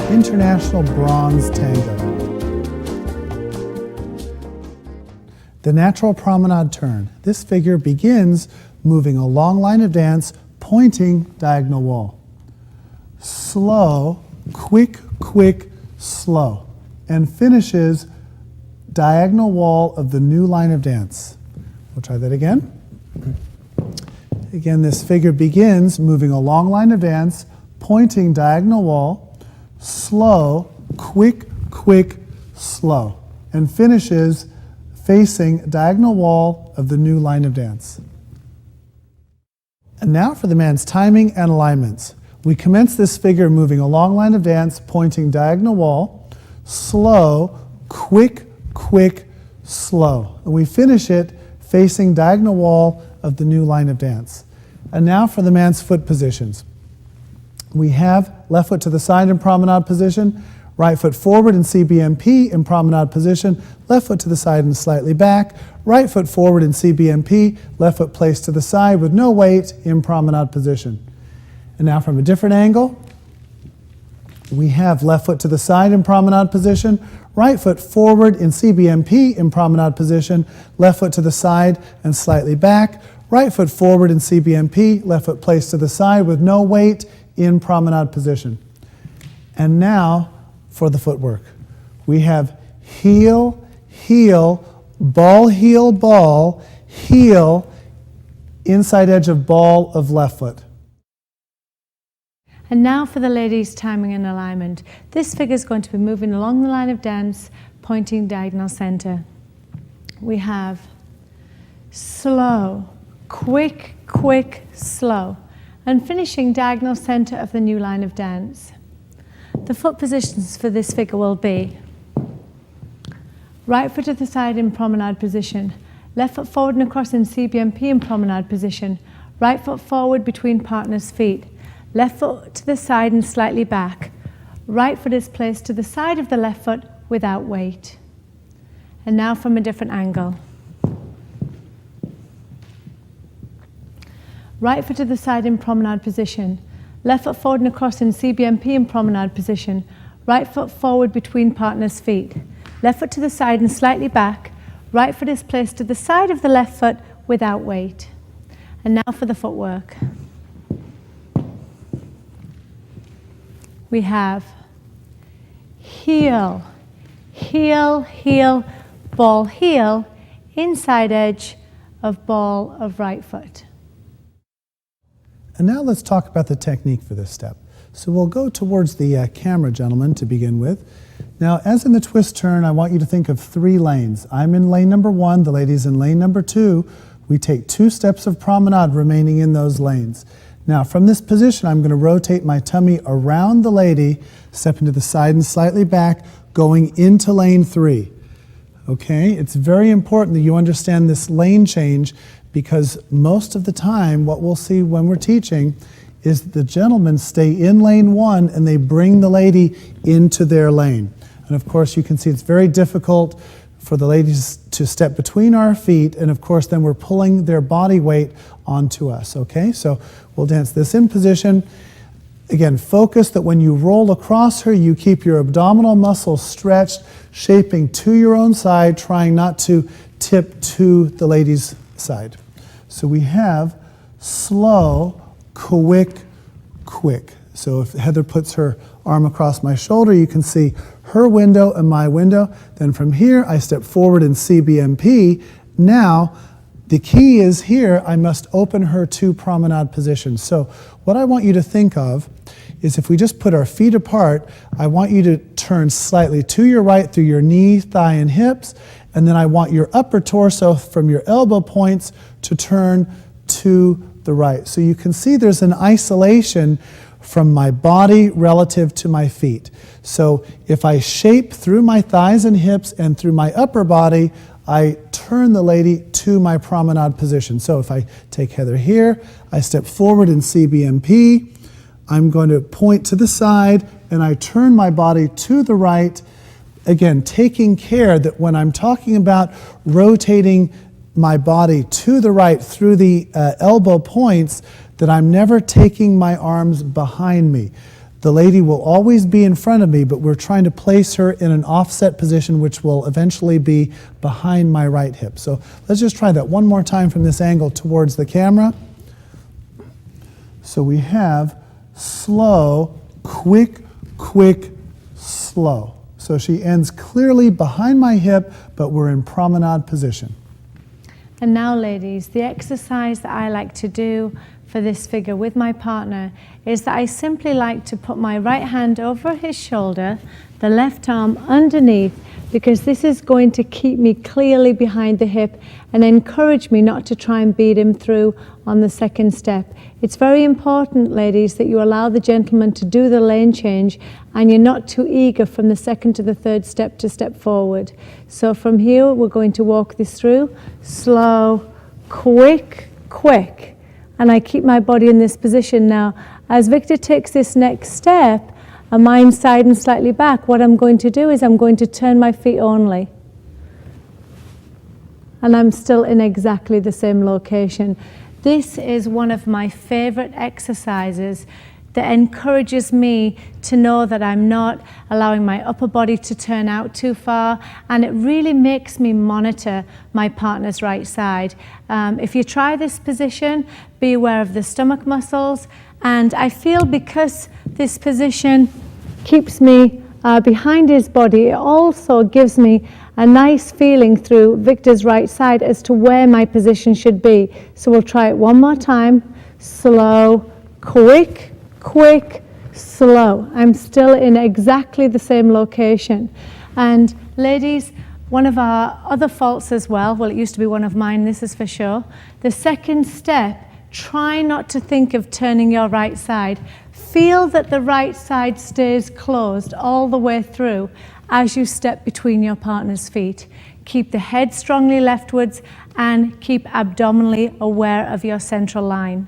International Bronze Tango. The natural promenade turn. This figure begins moving a long line of dance, pointing diagonal wall. Slow, quick, quick, slow. And finishes diagonal wall of the new line of dance. We'll try that again. Again, this figure begins moving a long line of dance, pointing diagonal wall, slow, quick, quick, slow, and finishes facing diagonal wall of the new line of dance. And now for the man's timing and alignments. We commence this figure moving a long line of dance, pointing diagonal wall, slow, quick, quick, slow. And we finish it facing diagonal wall of the new line of dance. And now for the man's foot positions. We have left foot to the side in promenade position, right foot forward in CBMP in promenade position, left foot to the side and slightly back, right foot forward in CBMP, left foot placed to the side with no weight in promenade position. And now from a different angle, we have left foot to the side in promenade position, right foot forward in CBMP in promenade position, left foot to the side and slightly back, right foot forward in CBMP, left foot placed to the side with no weight in promenade position. And now for the footwork. We have heel, heel, ball, heel, inside edge of ball of left foot. And now for the ladies' timing and alignment. This figure is going to be moving along the line of dance, pointing diagonal center. We have slow, quick, quick, slow, and finishing diagonal center of the new line of dance. The foot positions for this figure will be right foot to the side in promenade position, left foot forward and across in CBMP in promenade position, right foot forward between partners' feet, left foot to the side and slightly back, right foot is placed to the side of the left foot without weight. And now from a different angle. Right foot to the side in promenade position, left foot forward and across in CBMP in promenade position, right foot forward between partners' feet, left foot to the side and slightly back, right foot is placed to the side of the left foot without weight. And now for the footwork. We have heel, heel, heel, ball, heel, inside edge of ball of right foot. And now let's talk about the technique for this step. So we'll go towards the camera, gentlemen, to begin with. Now, as in the twist turn, I want you to think of 3 lanes. I'm in lane number 1, the lady's in lane number 2. We take 2 steps of promenade remaining in those lanes. Now, from this position, I'm going to rotate my tummy around the lady, stepping to the side and slightly back, going into lane 3. Okay, it's very important that you understand this lane change, because most of the time what we'll see when we're teaching is the gentlemen stay in lane 1 and they bring the lady into their lane. And of course you can see it's very difficult for the ladies to step between our feet, and of course then we're pulling their body weight onto us. Okay, so we'll dance this in position. Again, focus that when you roll across her, you keep your abdominal muscles stretched, shaping to your own side, trying not to tip to the lady's side. So we have slow, quick, quick. So if Heather puts her arm across my shoulder, you can see her window and my window. Then from here, I step forward in CBMP. Now, the key is here, I must open her to promenade position. So what I want you to think of is if we just put our feet apart, I want you to turn slightly to your right through your knee, thigh, and hips. And then I want your upper torso from your elbow points to turn to the right. So you can see there's an isolation from my body relative to my feet. So if I shape through my thighs and hips and through my upper body, I turn the lady to my promenade position. So if I take Heather here, I step forward in CBMP, I'm going to point to the side and I turn my body to the right. Again, taking care that when I'm talking about rotating my body to the right through the elbow points, that I'm never taking my arms behind me. The lady will always be in front of me, but we're trying to place her in an offset position, which will eventually be behind my right hip. So let's just try that one more time from this angle towards the camera. So we have slow, quick, quick, slow. So she ends clearly behind my hip, but we're in promenade position. And now, ladies, the exercise that I like to do for this figure with my partner is that I simply like to put my right hand over his shoulder, the left arm underneath, because this is going to keep me clearly behind the hip and encourage me not to try and beat him through on the second step. It's very important, ladies, that you allow the gentleman to do the lane change and you're not too eager from the second to the third step to step forward. So from here, we're going to walk this through. Slow, quick, quick. And I keep my body in this position now. As Victor takes this next step, and mine side and slightly back, what I'm going to do is I'm going to turn my feet only. And I'm still in exactly the same location. This is one of my favorite exercises that encourages me to know that I'm not allowing my upper body to turn out too far, and it really makes me monitor my partner's right side. If you try this position, be aware of the stomach muscles, and I feel because this position keeps me behind his body, it also gives me a nice feeling through Victor's right side as to where my position should be. So we'll try it one more time. Slow, quick, quick, slow. I'm still in exactly the same location. And ladies, one of our other faults as well it used to be one of mine, this is for sure. The second step, try not to think of turning your right side. Feel that the right side stays closed all the way through as you step between your partner's feet. Keep the head strongly leftwards and keep abdominally aware of your central line.